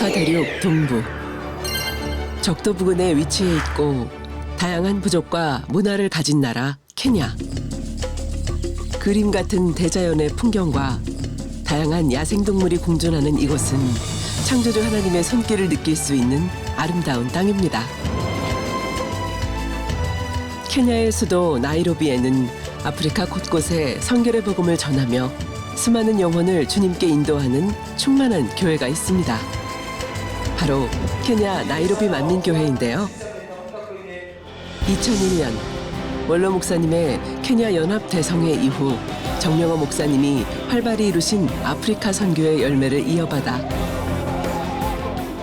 아프리카 대륙 동부 적도 부근에 위치해 있고 다양한 부족과 문화를 가진 나라 케냐. 그림 같은 대자연의 풍경과 다양한 야생동물이 공존하는 이곳은 창조주 하나님의 손길을 느낄 수 있는 아름다운 땅입니다. 케냐의 수도 나이로비에는 아프리카 곳곳에 성결의 복음을 전하며 수많은 영혼을 주님께 인도하는 충만한 교회가 있습니다. 바로 케냐 나이로비 만민교회인데요. 2001년 원로 목사님의 케냐 연합 대성회 이후 정명호 목사님이 활발히 이루신 아프리카 선교의 열매를 이어받아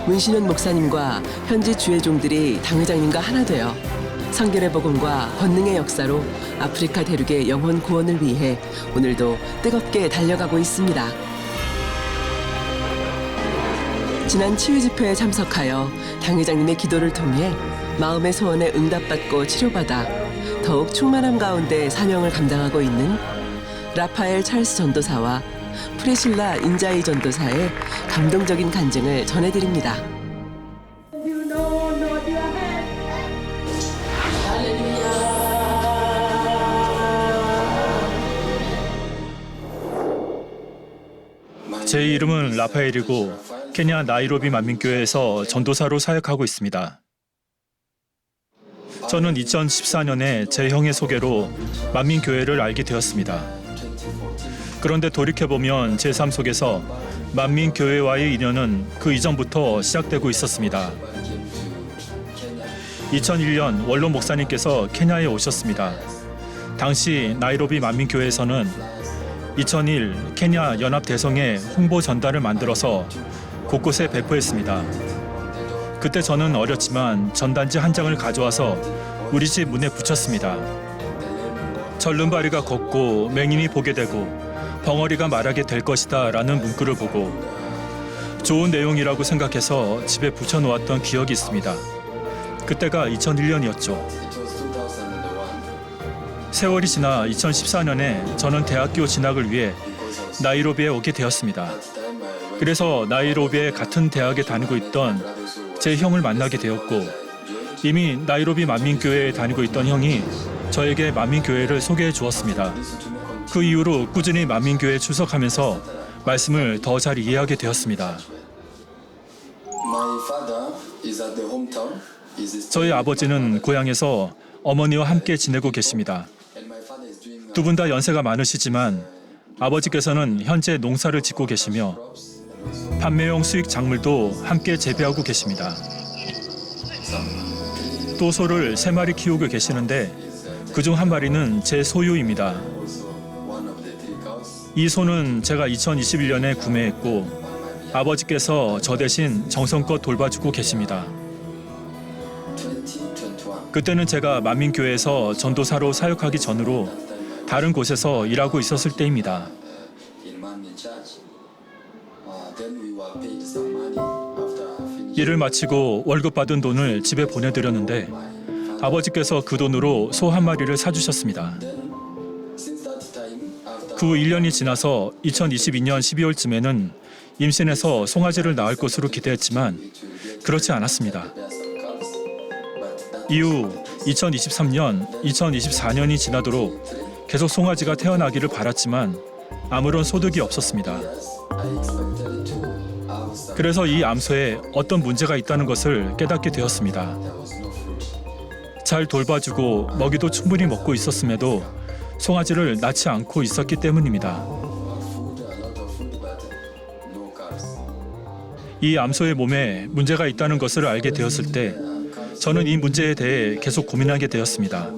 문신현 목사님과 현지 주회종들이 당회장님과 하나 되어 성결의 복음과 권능의 역사로 아프리카 대륙의 영혼 구원을 위해 오늘도 뜨겁게 달려가고 있습니다. 지난 치유 집회에 참석하여 당회장님의 기도를 통해 마음의 소원에 응답받고 치료받아 더욱 충만함 가운데 사명을 감당하고 있는 라파엘 찰스 전도사와 프리실라 인자이 전도사의 감동적인 간증을 전해드립니다. 제 이름은 라파엘이고 케냐 나이로비 만민교회에서 전도사로 사역하고 있습니다. 저는 2014년에 제 형의 소개로 만민교회를 알게 되었습니다. 그런데 돌이켜보면 제 삶 속에서 만민교회와의 인연은 그 이전부터 시작되고 있었습니다. 2001년 원로 목사님께서 케냐에 오셨습니다. 당시 나이로비 만민교회에서는 2001 케냐 연합 대성회 홍보 전단을 만들어서 곳곳에 배포했습니다. 그때 저는 어렸지만 전단지 한 장을 가져와서 우리 집 문에 붙였습니다. 절름발이가 걷고 맹인이 보게 되고 벙어리가 말하게 될 것이다 라는 문구를 보고 좋은 내용이라고 생각해서 집에 붙여놓았던 기억이 있습니다. 그때가 2001년이었죠. 세월이 지나 2014년에 저는 대학교 진학을 위해 나이로비에 오게 되었습니다. 그래서 나이로비에 같은 대학에 다니고 있던 제 형을 만나게 되었고 이미 나이로비 만민교회에 다니고 있던 형이 저에게 만민교회를 소개해 주었습니다. 그 이후로 꾸준히 만민교회에 출석하면서 말씀을 더 잘 이해하게 되었습니다. 저희 아버지는 고향에서 어머니와 함께 지내고 계십니다. 두 분 다 연세가 많으시지만 아버지께서는 현재 농사를 짓고 계시며 판매용 수익 작물도 함께 재배하고 계십니다. 또 소를 3마리 키우고 계시는데 그중 한 마리는 제 소유입니다. 이 소는 제가 2021년에 구매했고 아버지께서 저 대신 정성껏 돌봐주고 계십니다. 그때는 제가 만민교회에서 전도사로 사역하기 전으로 다른 곳에서 일하고 있었을 때입니다. 일을 마치고 월급 받은 돈을 집에 보내드렸는데 아버지께서 그 돈으로 소 한 마리를 사주셨습니다. 그 후 1년이 지나서 2022년 12월쯤에는 임신해서 송아지를 낳을 것으로 기대했지만 그렇지 않았습니다. 이후 2023년, 2024년이 지나도록 계속 송아지가 태어나기를 바랐지만 아무런 소득이 없었습니다. 그래서 이 암소에 어떤 문제가 있다는 것을 깨닫게 되었습니다. 잘 돌봐주고 먹이도 충분히 먹고 있었음에도 송아지를 낳지 않고 있었기 때문입니다. 이 암소의 몸에 문제가 있다는 것을 알게 되었을 때 저는 이 문제에 대해 계속 고민하게 되었습니다.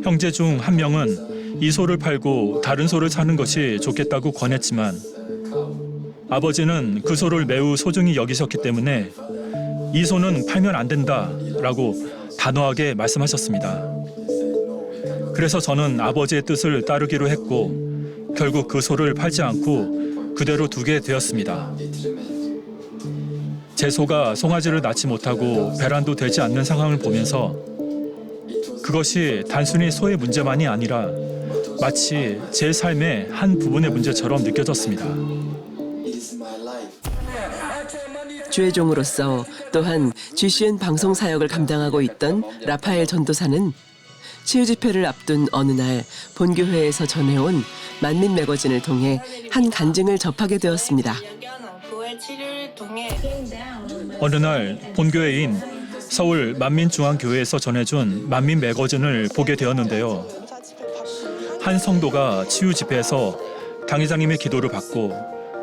형제 중 한 명은 이 소를 팔고 다른 소를 사는 것이 좋겠다고 권했지만 아버지는 그 소를 매우 소중히 여기셨기 때문에 이 소는 팔면 안 된다라고 단호하게 말씀하셨습니다. 그래서 저는 아버지의 뜻을 따르기로 했고 결국 그 소를 팔지 않고 그대로 두게 되었습니다. 제 소가 송아지를 낳지 못하고 배란도 되지 않는 상황을 보면서 그것이 단순히 소의 문제만이 아니라 마치 제 삶의 한 부분의 문제처럼 느껴졌습니다. 주의종으로서 또한 GCN 방송 사역을 감당하고 있던 라파엘 전도사는 치유 집회를 앞둔 어느 날 본교회에서 전해온 만민 매거진을 통해 한 간증을 접하게 되었습니다. 어느 날 본교회인 서울 만민중앙교회에서 전해준 만민 매거진을 보게 되었는데요. 한 성도가 치유 집회에서 당회장님의 기도를 받고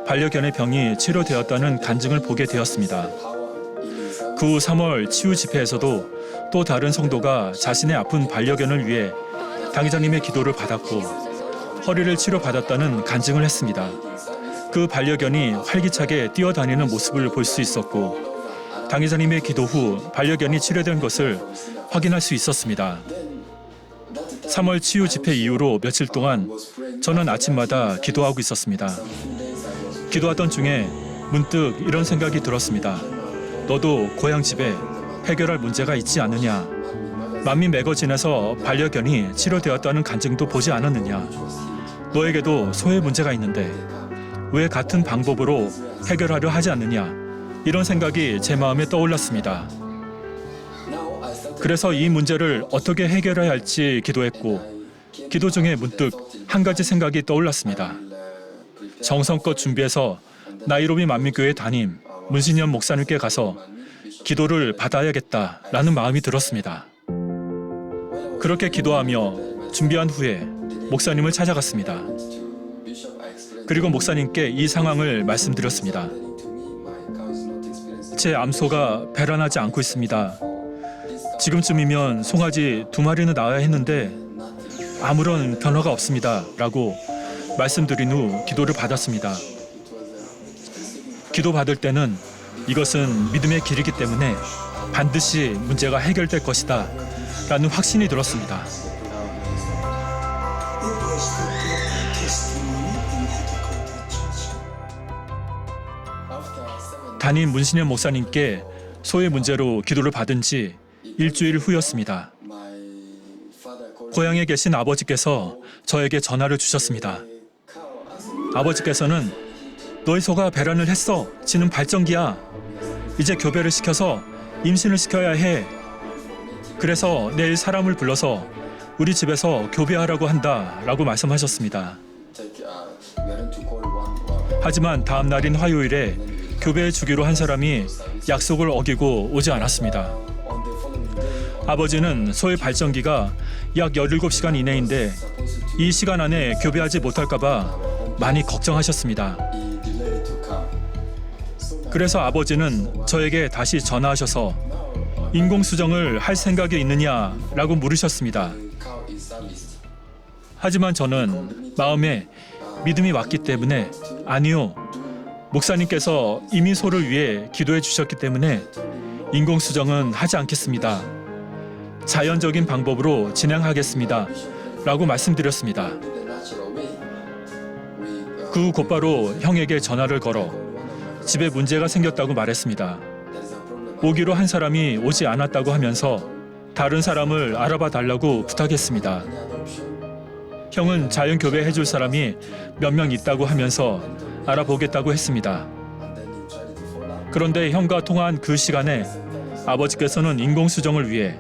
반려견의 병이 치료되었다는 간증을 보게 되었습니다. 그 후 3월 치유 집회에서도 또 다른 성도가 자신의 아픈 반려견을 위해 당회장님의 기도를 받았고 허리를 치료받았다는 간증을 했습니다. 그 반려견이 활기차게 뛰어다니는 모습을 볼 수 있었고 당회장님의 기도 후 반려견이 치료된 것을 확인할 수 있었습니다. 3월 치유 집회 이후로 며칠 동안 저는 아침마다 기도하고 있었습니다. 기도하던 중에 문득 이런 생각이 들었습니다. 너도 고향 집에 해결할 문제가 있지 않느냐? 만민 매거진에서 반려견이 치료되었다는 간증도 보지 않았느냐? 너에게도 소외 문제가 있는데 왜 같은 방법으로 해결하려 하지 않느냐? 이런 생각이 제 마음에 떠올랐습니다. 그래서 이 문제를 어떻게 해결해야 할지 기도했고 기도 중에 문득 한 가지 생각이 떠올랐습니다. 정성껏 준비해서 나이로비 만민교회 담임 문신현 목사님께 가서 기도를 받아야겠다라는 마음이 들었습니다. 그렇게 기도하며 준비한 후에 목사님을 찾아갔습니다. 그리고 목사님께 이 상황을 말씀드렸습니다. 제 암소가 배란하지 않고 있습니다. 지금쯤이면 송아지 2마리는 낳아야 했는데 아무런 변화가 없습니다. 라고 말씀드린 후 기도를 받았습니다. 기도 받을 때는 이것은 믿음의 길이기 때문에 반드시 문제가 해결될 것이다. 라는 확신이 들었습니다. 담임 문신현 목사님께 소외 문제로 기도를 받은 지 일주일 후였습니다. 고향에 계신 아버지께서 저에게 전화를 주셨습니다. 아버지께서는 너희 소가 배란을 했어. 지는 발정기야. 이제 교배를 시켜서 임신을 시켜야 해. 그래서 내일 사람을 불러서 우리 집에서 교배하라고 한다. 라고 말씀하셨습니다. 하지만 다음 날인 화요일에 교배해 주기로 한 사람이 약속을 어기고 오지 않았습니다. 아버지는 소의 발정기가 약 17시간 이내인데 이 시간 안에 교배하지 못할까 봐 많이 걱정하셨습니다. 그래서 아버지는 저에게 다시 전화하셔서 인공수정을 할 생각이 있느냐라고 물으셨습니다. 하지만 저는 마음에 믿음이 왔기 때문에 아니요. 목사님께서 이미 소를 위해 기도해 주셨기 때문에 인공수정은 하지 않겠습니다. 자연적인 방법으로 진행하겠습니다. 라고 말씀드렸습니다. 그 후 곧바로 형에게 전화를 걸어 집에 문제가 생겼다고 말했습니다. 오기로 한 사람이 오지 않았다고 하면서 다른 사람을 알아봐 달라고 부탁했습니다. 형은 자연교배 해줄 사람이 몇 명 있다고 하면서 알아보겠다고 했습니다. 그런데 형과 통화한 그 시간에 아버지께서는 인공수정을 위해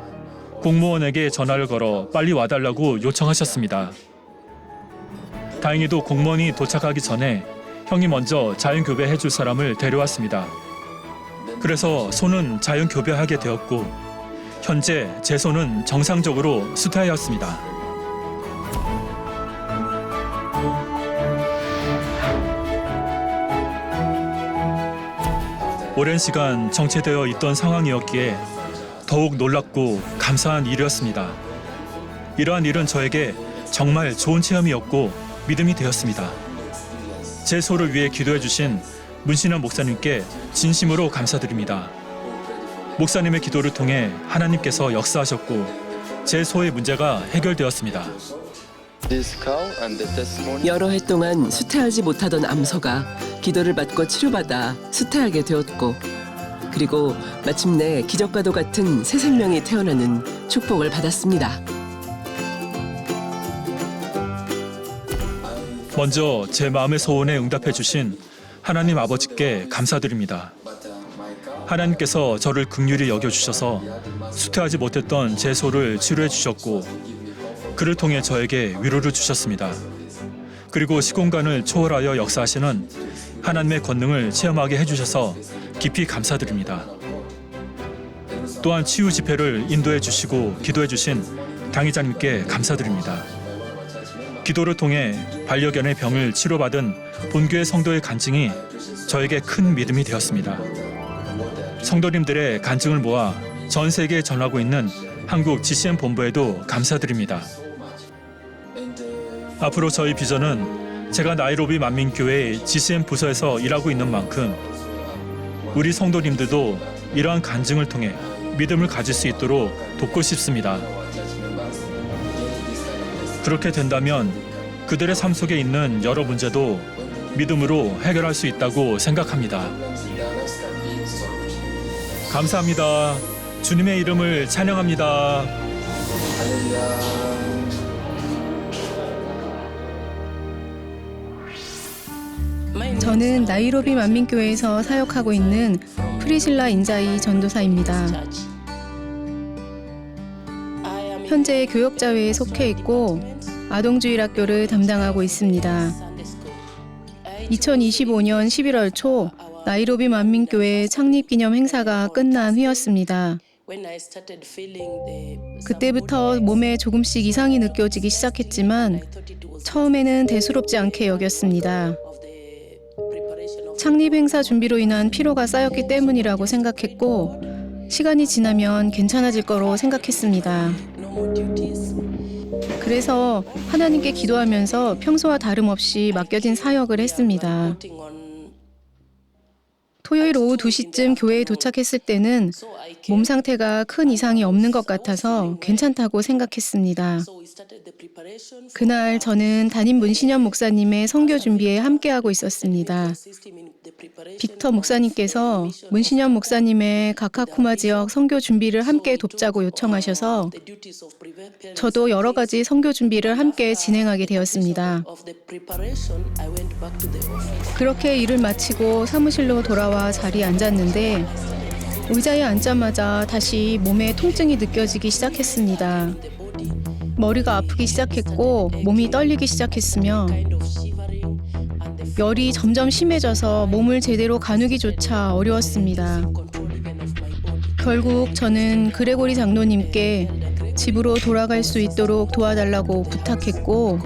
공무원에게 전화를 걸어 빨리 와달라고 요청하셨습니다. 다행히도 공무원이 도착하기 전에 형이 먼저 자연교배 해줄 사람을 데려왔습니다. 그래서 소는 자연교배하게 되었고 현재 제 소는 정상적으로 수태하였습니다. 오랜 시간 정체되어 있던 상황이었기에 더욱 놀랍고 감사한 일이었습니다. 이러한 일은 저에게 정말 좋은 체험이었고 믿음이 되었습니다. 제 소를 위해 기도해 주신 문신현 목사님께 진심으로 감사드립니다. 목사님의 기도를 통해 하나님께서 역사하셨고 제 소의 문제가 해결되었습니다. 여러 해 동안 수태하지 못하던 암소가 기도를 받고 치료받아 수태하게 되었고 그리고 마침내 기적과도 같은 새 생명이 태어나는 축복을 받았습니다. 먼저 제 마음의 소원에 응답해 주신 하나님 아버지께 감사드립니다. 하나님께서 저를 긍휼히 여겨주셔서 수태하지 못했던 제 소를 치료해 주셨고 그를 통해 저에게 위로를 주셨습니다. 그리고 시공간을 초월하여 역사하시는 하나님의 권능을 체험하게 해주셔서 깊이 감사드립니다. 또한 치유 집회를 인도해 주시고 기도해 주신 당회자님께 감사드립니다. 기도를 통해 반려견의 병을 치료받은 본교회 성도의 간증이 저에게 큰 믿음이 되었습니다. 성도님들의 간증을 모아 전 세계에 전하고 있는 한국 GCN 본부에도 감사드립니다. 앞으로 저희 비전은 제가 나이로비 만민교회 GCN 부서에서 일하고 있는 만큼 우리 성도님들도 이러한 간증을 통해 믿음을 가질 수 있도록 돕고 싶습니다. 그렇게 된다면 그들의 삶 속에 있는 여러 문제도 믿음으로 해결할 수 있다고 생각합니다. 감사합니다. 주님의 이름을 찬양합니다. 저는 나이로비 만민교회에서 사역하고 있는 프리실라 인자이 전도사입니다. 현재 교역자회에 속해 있고 아동주일학교를 담당하고 있습니다. 2025년 11월 초 나이로비 만민교회 창립기념 행사가 끝난 후였습니다. 그때부터 몸에 조금씩 이상이 느껴지기 시작했지만 처음에는 대수롭지 않게 여겼습니다. 창립 행사 준비로 인한 피로가 쌓였기 때문이라고 생각했고 시간이 지나면 괜찮아질 거로 생각했습니다. 그래서 하나님께 기도하면서 평소와 다름없이 맡겨진 사역을 했습니다. 토요일 오후 2시쯤 교회에 도착했을 때는 몸 상태가 큰 이상이 없는 것 같아서 괜찮다고 생각했습니다. 그날 저는 담임 문신현 목사님의 선교 준비에 함께하고 있었습니다. 빅터 목사님께서 문신현 목사님의 가카쿠마 지역 선교 준비를 함께 돕자고 요청하셔서 저도 여러 가지 선교 준비를 함께 진행하게 되었습니다. 그렇게 일을 마치고 사무실로 돌아와 자리에 앉았는데 의자에 앉자마자 다시 몸에 통증이 느껴지기 시작했습니다. 머리가 아프기 시작했고 몸이 떨리기 시작했으며 열이 점점 심해져서 몸을 제대로 가누기조차 어려웠습니다. 결국 저는 그레고리 장로님께 집으로 돌아갈 수 있도록 도와달라고 부탁했고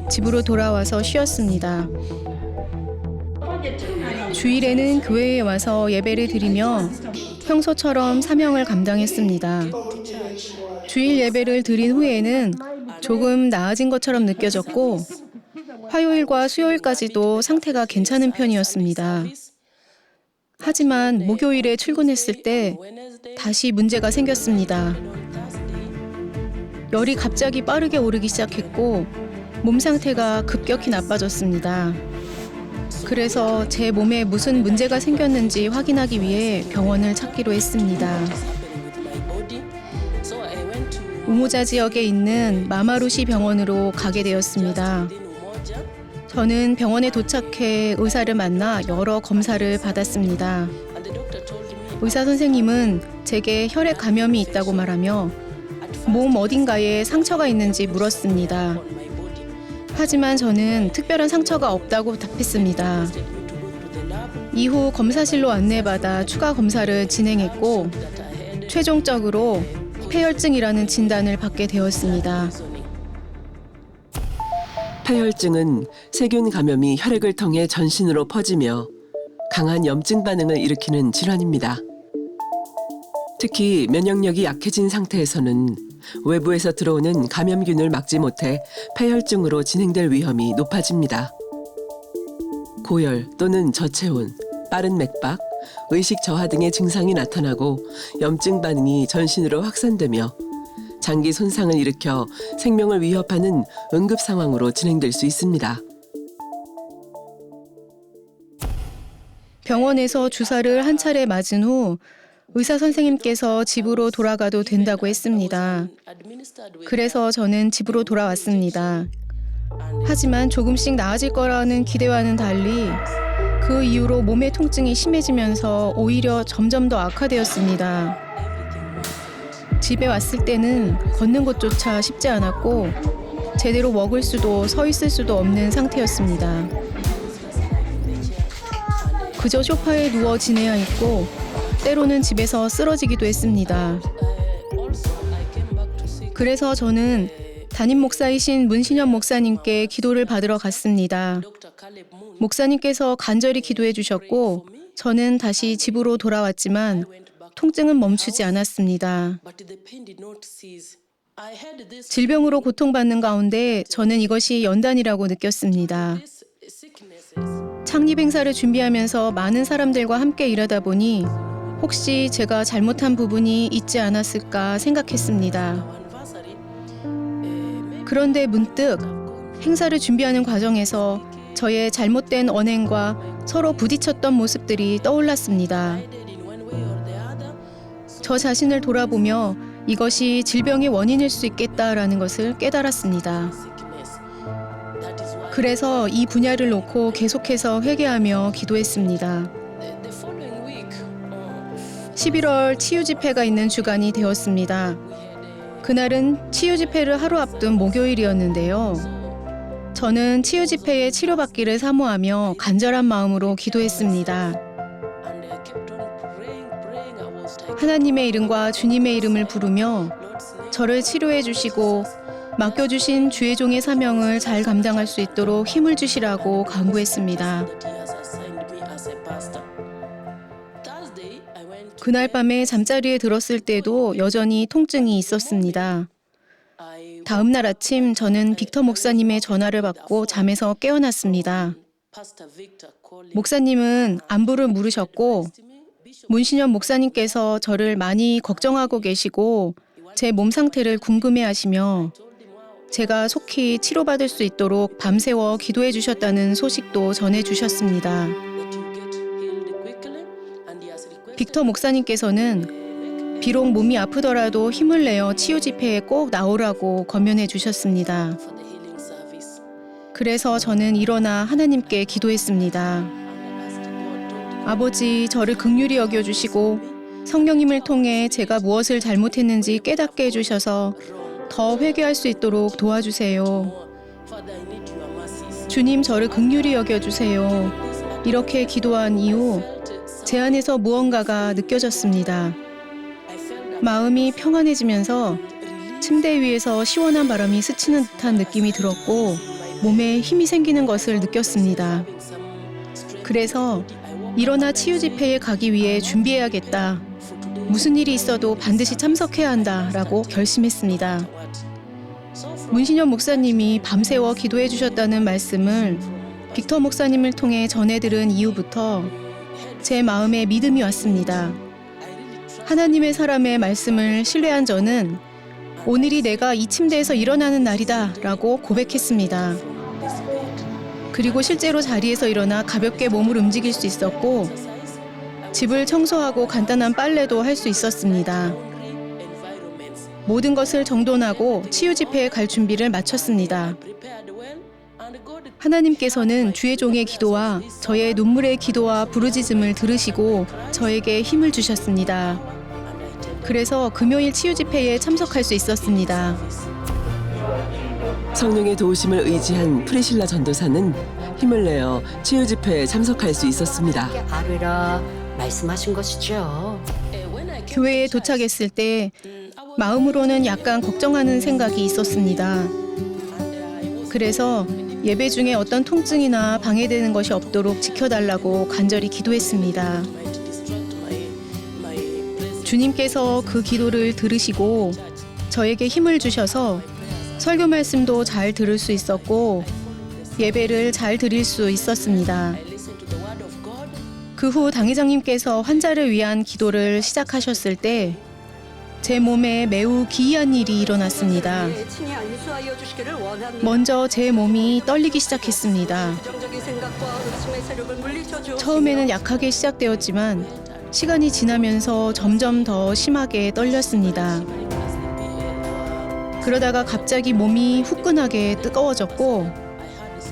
집으로 돌아와서 쉬었습니다. 주일에는 교회에 와서 예배를 드리며 평소처럼 사명을 감당했습니다. 주일 예배를 드린 후에는 조금 나아진 것처럼 느껴졌고 화요일과 수요일까지도 상태가 괜찮은 편이었습니다. 하지만 목요일에 출근했을 때 다시 문제가 생겼습니다. 열이 갑자기 빠르게 오르기 시작했고 몸 상태가 급격히 나빠졌습니다. 그래서 제 몸에 무슨 문제가 생겼는지 확인하기 위해 병원을 찾기로 했습니다. 우모자 지역에 있는 마마루시 병원으로 가게 되었습니다. 저는 병원에 도착해 의사를 만나 여러 검사를 받았습니다. 의사 선생님은 제게 혈액 감염이 있다고 말하며 몸 어딘가에 상처가 있는지 물었습니다. 하지만 저는 특별한 상처가 없다고 답했습니다. 이후 검사실로 안내받아 추가 검사를 진행했고 최종적으로 폐혈증이라는 진단을 받게 되었습니다. 폐혈증은 세균 감염이 혈액을 통해 전신으로 퍼지며 강한 염증 반응을 일으키는 질환입니다. 특히 면역력이 약해진 상태에서는 외부에서 들어오는 감염균을 막지 못해 폐혈증으로 진행될 위험이 높아집니다. 고열 또는 저체온, 빠른 맥박, 의식 저하 등의 증상이 나타나고 염증 반응이 전신으로 확산되며 장기 손상을 일으켜 생명을 위협하는 응급 상황으로 진행될 수 있습니다. 병원에서 주사를 한 차례 맞은 후 의사 선생님께서 집으로 돌아가도 된다고 했습니다. 그래서 저는 집으로 돌아왔습니다. 하지만 조금씩 나아질 거라는 기대와는 달리 그 이후로 몸의 통증이 심해지면서 오히려 점점 더 악화되었습니다. 집에 왔을 때는 걷는 것조차 쉽지 않았고 제대로 먹을 수도 서 있을 수도 없는 상태였습니다. 그저 소파에 누워 지내야 했고 때로는 집에서 쓰러지기도 했습니다. 그래서 저는 담임 목사이신 문신현 목사님께 기도를 받으러 갔습니다. 목사님께서 간절히 기도해 주셨고 저는 다시 집으로 돌아왔지만 통증은 멈추지 않았습니다. 질병으로 고통받는 가운데 저는 이것이 연단이라고 느꼈습니다. 창립 행사를 준비하면서 많은 사람들과 함께 일하다 보니 혹시 제가 잘못한 부분이 있지 않았을까 생각했습니다. 그런데 문득 행사를 준비하는 과정에서 저의 잘못된 언행과 서로 부딪혔던 모습들이 떠올랐습니다. 저 자신을 돌아보며 이것이 질병의 원인일 수 있겠다라는 것을 깨달았습니다. 그래서 이 분야를 놓고 계속해서 회개하며 기도했습니다. 11월 치유 집회가 있는 주간이 되었습니다. 그날은 치유 집회를 하루 앞둔 목요일이었는데요. 저는 치유 집회에 치료받기를 사모하며 간절한 마음으로 기도했습니다. 하나님의 이름과 주님의 이름을 부르며 저를 치료해 주시고 맡겨주신 주의 종의 사명을 잘 감당할 수 있도록 힘을 주시라고 간구했습니다. 그날 밤에 잠자리에 들었을 때도 여전히 통증이 있었습니다. 다음 날 아침 저는 빅터 목사님의 전화를 받고 잠에서 깨어났습니다. 목사님은 안부를 물으셨고 문신현 목사님께서 저를 많이 걱정하고 계시고 제 몸 상태를 궁금해하시며 제가 속히 치료받을 수 있도록 밤새워 기도해 주셨다는 소식도 전해주셨습니다. 빅터 목사님께서는 비록 몸이 아프더라도 힘을 내어 치유 집회에 꼭 나오라고 권면해 주셨습니다. 그래서 저는 일어나 하나님께 기도했습니다. 아버지, 저를 긍휼히 여겨주시고 성령님을 통해 제가 무엇을 잘못했는지 깨닫게 해주셔서 더 회개할 수 있도록 도와주세요. 주님, 저를 긍휼히 여겨주세요. 이렇게 기도한 이후 제 안에서 무언가가 느껴졌습니다. 마음이 평안해지면서 침대 위에서 시원한 바람이 스치는 듯한 느낌이 들었고 몸에 힘이 생기는 것을 느꼈습니다. 그래서 일어나 치유 집회에 가기 위해 준비해야겠다. 무슨 일이 있어도 반드시 참석해야 한다라고 결심했습니다. 문신현 목사님이 밤새워 기도해 주셨다는 말씀을 빅터 목사님을 통해 전해 들은 이후부터 제 마음에 믿음이 왔습니다. 하나님의 사람의 말씀을 신뢰한 저는 오늘이 내가 이 침대에서 일어나는 날이다 라고 고백했습니다. 그리고 실제로 자리에서 일어나 가볍게 몸을 움직일 수 있었고 집을 청소하고 간단한 빨래도 할 수 있었습니다. 모든 것을 정돈하고 치유 집회에 갈 준비를 마쳤습니다. 하나님께서는 주의 종의 기도와 저의 눈물의 기도와 부르짖음을 들으시고 저에게 힘을 주셨습니다. 그래서 금요일 치유 집회에 참석할 수 있었습니다. 성령의 도우심을 의지한 프리실라 전도사는 힘을 내어 치유 집회에 참석할 수 있었습니다. 아뢰라 말씀하신 것이죠. 교회에 도착했을 때 마음으로는 약간 걱정하는 생각이 있었습니다. 그래서 예배 중에 어떤 통증이나 방해되는 것이 없도록 지켜달라고 간절히 기도했습니다. 주님께서 그 기도를 들으시고 저에게 힘을 주셔서 설교 말씀도 잘 들을 수 있었고 예배를 잘 드릴 수 있었습니다. 그 후 당회장님께서 환자를 위한 기도를 시작하셨을 때 제 몸에 매우 기이한 일이 일어났습니다. 먼저 제 몸이 떨리기 시작했습니다. 처음에는 약하게 시작되었지만 시간이 지나면서 점점 더 심하게 떨렸습니다. 그러다가 갑자기 몸이 후끈하게 뜨거워졌고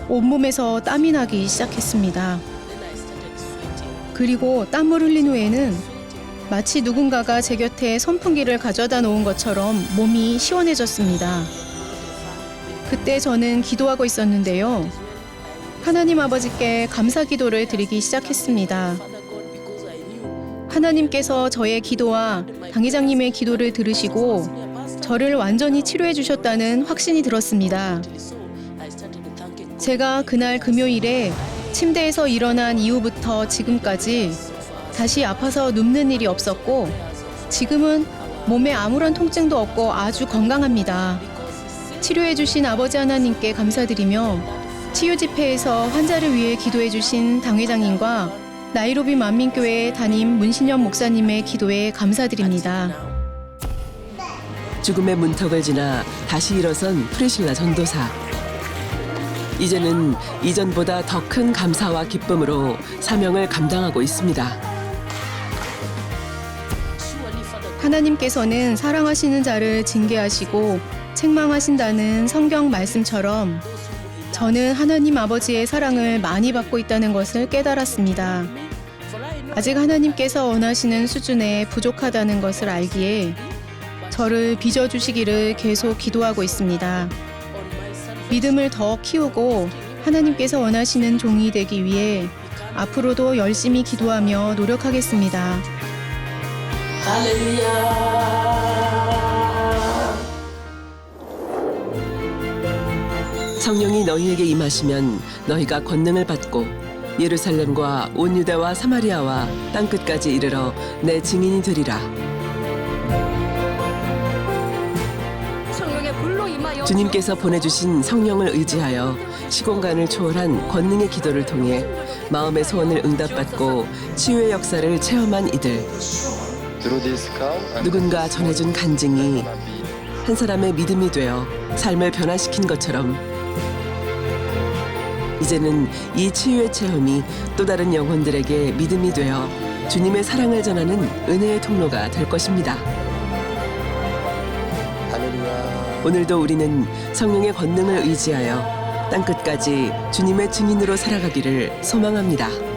온몸에서 땀이 나기 시작했습니다. 그리고 땀을 흘린 후에는 마치 누군가가 제 곁에 선풍기를 가져다 놓은 것처럼 몸이 시원해졌습니다. 그때 저는 기도하고 있었는데요. 하나님 아버지께 감사 기도를 드리기 시작했습니다. 하나님께서 저의 기도와 당 회장님의 기도를 들으시고 저를 완전히 치료해 주셨다는 확신이 들었습니다. 제가 그날 금요일에 침대에서 일어난 이후부터 지금까지 다시 아파서 눕는 일이 없었고 지금은 몸에 아무런 통증도 없고 아주 건강합니다. 치료해 주신 아버지 하나님께 감사드리며 치유 집회에서 환자를 위해 기도해 주신 당 회장님과 나이로비 만민교회 담임 문신현 목사님의 기도에 감사드립니다. 죽음의 문턱을 지나 다시 일어선 프리실라 전도사. 이제는 이전보다 더 큰 감사와 기쁨으로 사명을 감당하고 있습니다. 하나님께서는 사랑하시는 자를 징계하시고 책망하신다는 성경 말씀처럼 저는 하나님 아버지의 사랑을 많이 받고 있다는 것을 깨달았습니다. 아직 하나님께서 원하시는 수준에 부족하다는 것을 알기에 저를 빚어주시기를 계속 기도하고 있습니다. 믿음을 더 키우고 하나님께서 원하시는 종이 되기 위해 앞으로도 열심히 기도하며 노력하겠습니다. 성령이 너희에게 임하시면 너희가 권능을 받고 예루살렘과 온 유대와 사마리아와 땅끝까지 이르러 내 증인이 되리라. 주님께서 보내주신 성령을 의지하여 시공간을 초월한 권능의 기도를 통해 마음의 소원을 응답받고 치유의 역사를 체험한 이들. 누군가 전해준 간증이 한 사람의 믿음이 되어 삶을 변화시킨 것처럼 이제는 이 치유의 체험이 또 다른 영혼들에게 믿음이 되어 주님의 사랑을 전하는 은혜의 통로가 될 것입니다. 오늘도 우리는 성령의 권능을 의지하여 땅끝까지 주님의 증인으로 살아가기를 소망합니다.